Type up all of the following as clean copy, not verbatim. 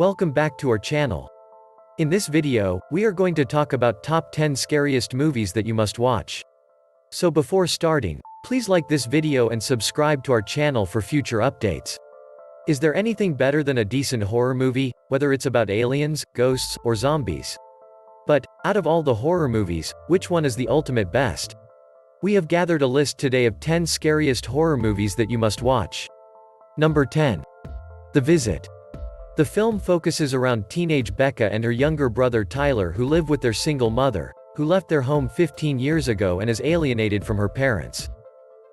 Welcome back to our channel. In this video, we are going to talk about top 10 scariest movies that you must watch. So before starting, please like this video and subscribe to our channel for future updates. Is there anything better than a decent horror movie, whether it's about aliens, ghosts, or zombies? But, out of all the horror movies, which one is the ultimate best? We have gathered a list today of 10 scariest horror movies that you must watch. Number 10. The Visit. The film focuses around teenage Becca and her younger brother Tyler, who live with their single mother, who left their home 15 years ago and is alienated from her parents.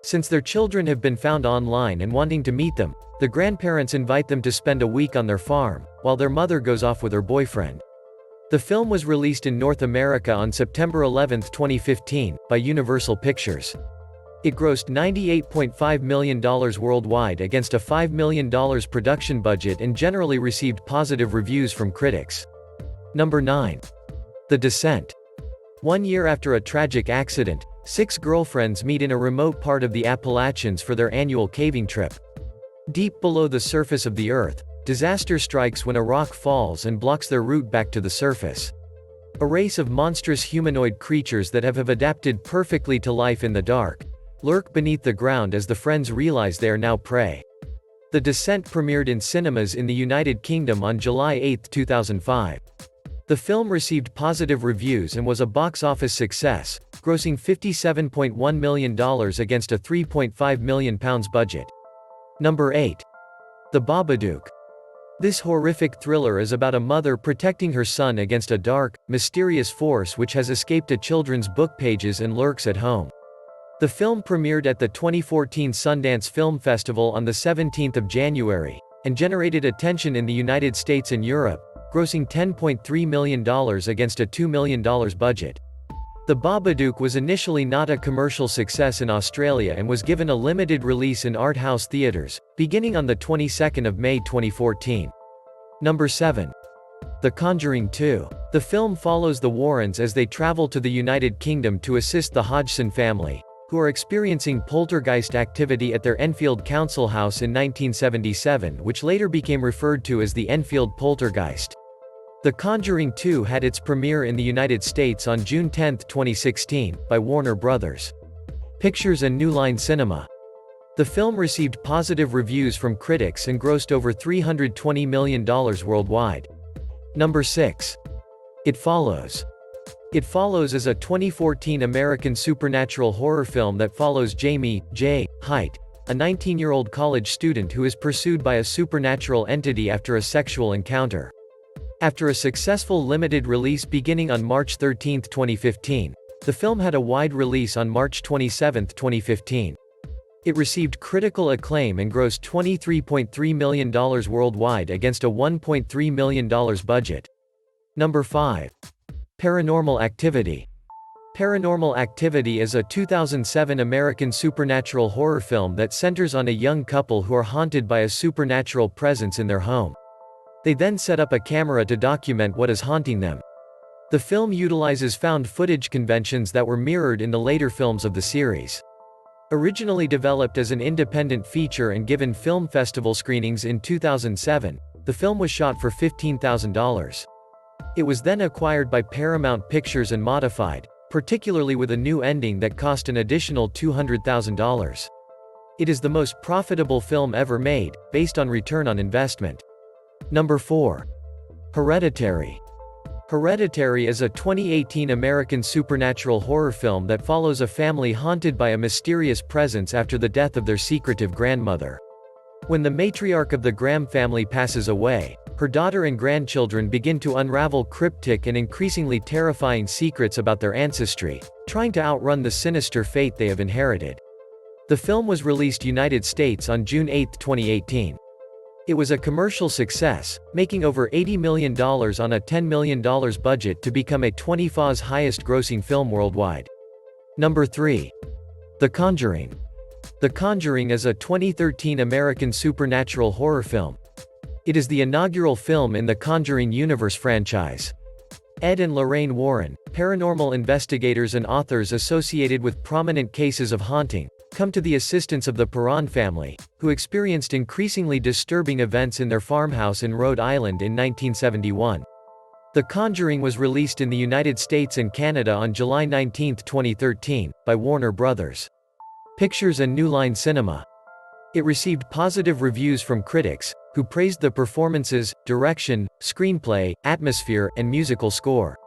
Since their children have been found online and wanting to meet them, the grandparents invite them to spend a week on their farm, while their mother goes off with her boyfriend. The film was released in North America on September 11, 2015, by Universal Pictures. It grossed $98.5 million worldwide against a $5 million production budget and generally received positive reviews from critics. Number 9. The Descent. 1 year after a tragic accident, 6 girlfriends meet in a remote part of the Appalachians for their annual caving trip. Deep below the surface of the Earth, disaster strikes when a rock falls and blocks their route back to the surface. A race of monstrous humanoid creatures that have adapted perfectly to life in the dark lurk beneath the ground as the friends realize they are now prey. The Descent premiered in cinemas in the United Kingdom on July 8, 2005. The film received positive reviews and was a box office success, grossing $57.1 million against a £3.5 million budget. Number 8. The Babadook. This horrific thriller is about a mother protecting her son against a dark, mysterious force which has escaped a children's book pages and lurks at home. The film premiered at the 2014 Sundance Film Festival on the 17th of January, and generated attention in the United States and Europe, grossing $10.3 million against a $2 million budget. The Babadook was initially not a commercial success in Australia and was given a limited release in art house theaters, beginning on the 22nd of May 2014. Number 7. The Conjuring 2. The film follows the Warrens as they travel to the United Kingdom to assist the Hodgson family, who are experiencing poltergeist activity at their Enfield council house in 1977, which later became referred to as the Enfield Poltergeist. The Conjuring 2 had its premiere in the United States on June 10, 2016, by Warner Bros. Pictures and New Line Cinema. The film received positive reviews from critics and grossed over $320 million worldwide. Number 6. It Follows. It Follows is a 2014 American supernatural horror film that follows Jamie J. Height, a 19-year-old college student who is pursued by a supernatural entity after a sexual encounter. After a successful limited release beginning on March 13, 2015, the film had a wide release on March 27, 2015. It received critical acclaim and grossed $23.3 million worldwide against a $1.3 million budget. Number 5. Paranormal Activity. Paranormal Activity is a 2007 American supernatural horror film that centers on a young couple who are haunted by a supernatural presence in their home. They then set up a camera to document what is haunting them. The film utilizes found footage conventions that were mirrored in the later films of the series. Originally developed as an independent feature and given film festival screenings in 2007, the film was shot for $15,000. It was then acquired by Paramount Pictures and modified, particularly with a new ending that cost an additional $200,000. It is the most profitable film ever made, based on return on investment. Number 4. Hereditary. Hereditary is a 2018 American supernatural horror film that follows a family haunted by a mysterious presence after the death of their secretive grandmother. When the matriarch of the Graham family passes away, her daughter and grandchildren begin to unravel cryptic and increasingly terrifying secrets about their ancestry, trying to outrun the sinister fate they have inherited. The film was released United States on June 8, 2018. It was a commercial success, making over $80 million on a $10 million budget to become a 2014's highest-grossing film worldwide. Number 3. The Conjuring. The Conjuring is a 2013 American supernatural horror film. It is the inaugural film in the Conjuring universe franchise. Ed and Lorraine Warren, paranormal investigators and authors associated with prominent cases of haunting, come to the assistance of the Perron family, who experienced increasingly disturbing events in their farmhouse in Rhode Island in 1971. The Conjuring was released in the United States and Canada on July 19, 2013, by Warner Bros. Pictures and New Line Cinema. It received positive reviews from critics, who praised the performances, direction, screenplay, atmosphere, and musical score.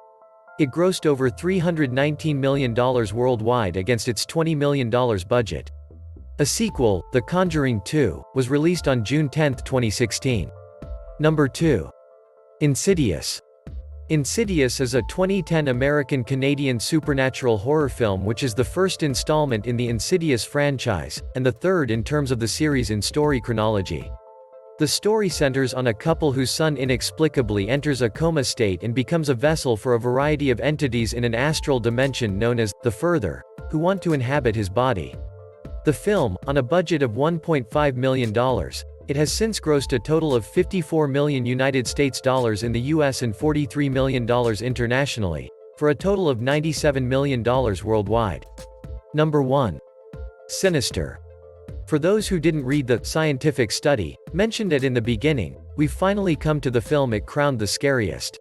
It grossed over $319 million worldwide against its $20 million budget. A sequel, The Conjuring 2, was released on June 10, 2016. Number 2. Insidious. Insidious is a 2010 American-Canadian supernatural horror film which is the first installment in the Insidious franchise, and the third in terms of the series in story chronology. The story centers on a couple whose son inexplicably enters a coma state and becomes a vessel for a variety of entities in an astral dimension known as the Further, who want to inhabit his body. The film, on a budget of $1.5 million, it has since grossed a total of $54 million in the US and $43 million internationally, for a total of $97 million worldwide. Number 1. Sinister. For those who didn't read the scientific study mentioned in the beginning, we've finally come to the film it crowned the scariest.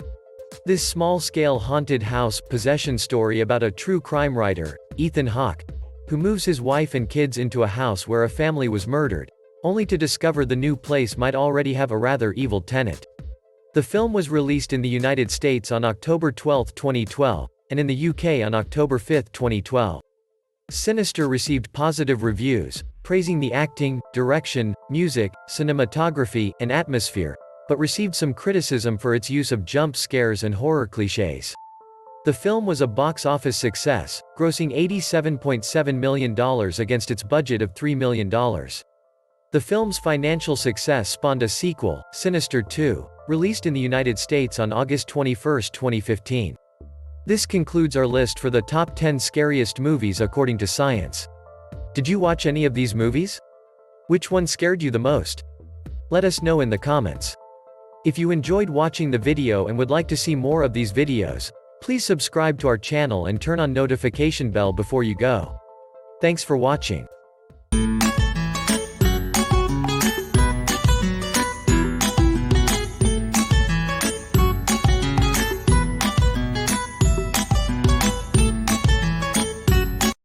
This small-scale haunted house possession story about a true crime writer, Ethan Hawke, who moves his wife and kids into a house where a family was murdered, only to discover the new place might already have a rather evil tenant. The film was released in the United States on October 12, 2012, and in the UK on October 5, 2012. Sinister received positive reviews, praising the acting, direction, music, cinematography, and atmosphere, but received some criticism for its use of jump scares and horror cliches. The film was a box office success, grossing $87.7 million against its budget of $3 million. The film's financial success spawned a sequel, Sinister 2, released in the United States on August 21, 2015. This concludes our list for the top 10 scariest movies according to science. Did you watch any of these movies? Which one scared you the most? Let us know in the comments. If you enjoyed watching the video and would like to see more of these videos, please subscribe to our channel and turn on notification bell before you go. Thanks for watching.